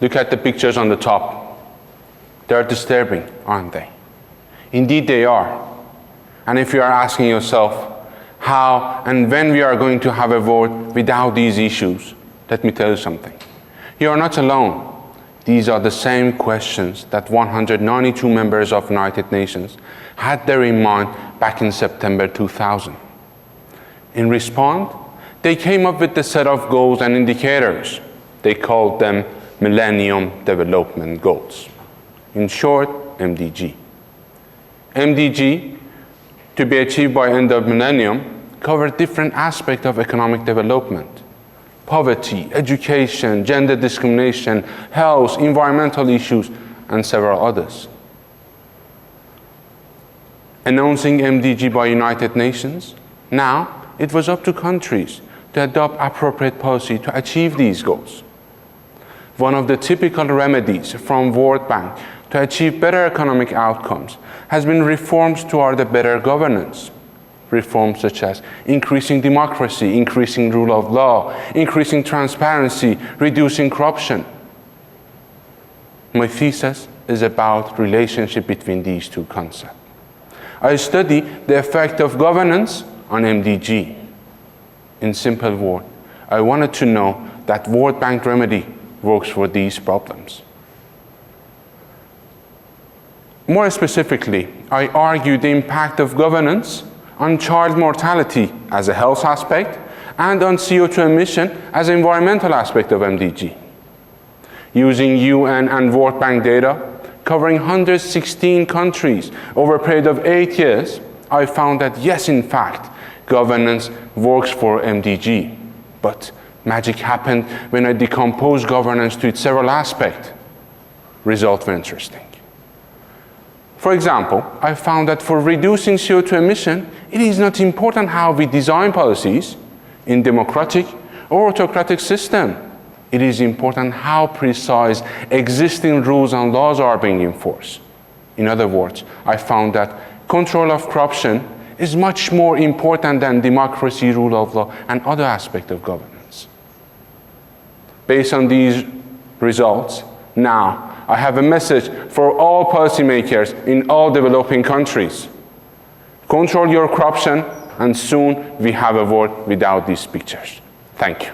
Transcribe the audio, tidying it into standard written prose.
Look at the pictures on the top. They're disturbing, aren't they? Indeed, they are. And if you are asking yourself how and when we are going to have a world without these issues, let me tell you something. You are not alone. These are the same questions that 192 members of the United Nations had there in mind back in September 2000. In response, they came up with a set of goals and indicators. They called them Millennium Development Goals. In short, MDG. MDG, to be achieved by end of millennium, covered different aspects of economic development. Poverty, education, gender discrimination, health, environmental issues, and several others. Announcing MDG by United Nations, now it was up to countries to adopt appropriate policy to achieve these goals. One of the typical remedies from World Bank to achieve better economic outcomes has been reforms toward a better governance. Reforms such as increasing democracy, increasing rule of law, increasing transparency, reducing corruption. My thesis is about relationship between these two concepts. I study the effect of governance on MDG. In simple words, I wanted to know that World Bank remedy works for these problems. More specifically, I argue the impact of governance on child mortality as a health aspect and on CO2 emission as an environmental aspect of MDG. Using UN and World Bank data covering 116 countries over a period of 8 years, I found that yes, in fact, governance works for MDG. But magic happened when I decomposed governance to its several aspects. Results were interesting. For example, I found that for reducing CO2 emission, it is not important how we design policies in democratic or autocratic system. It is important how precise existing rules and laws are being enforced. In other words, I found that control of corruption is much more important than democracy, rule of law, and other aspects of governance. Based on these results, now I have a message for all policymakers in all developing countries. Control your corruption, and soon we have a world without these pictures. Thank you.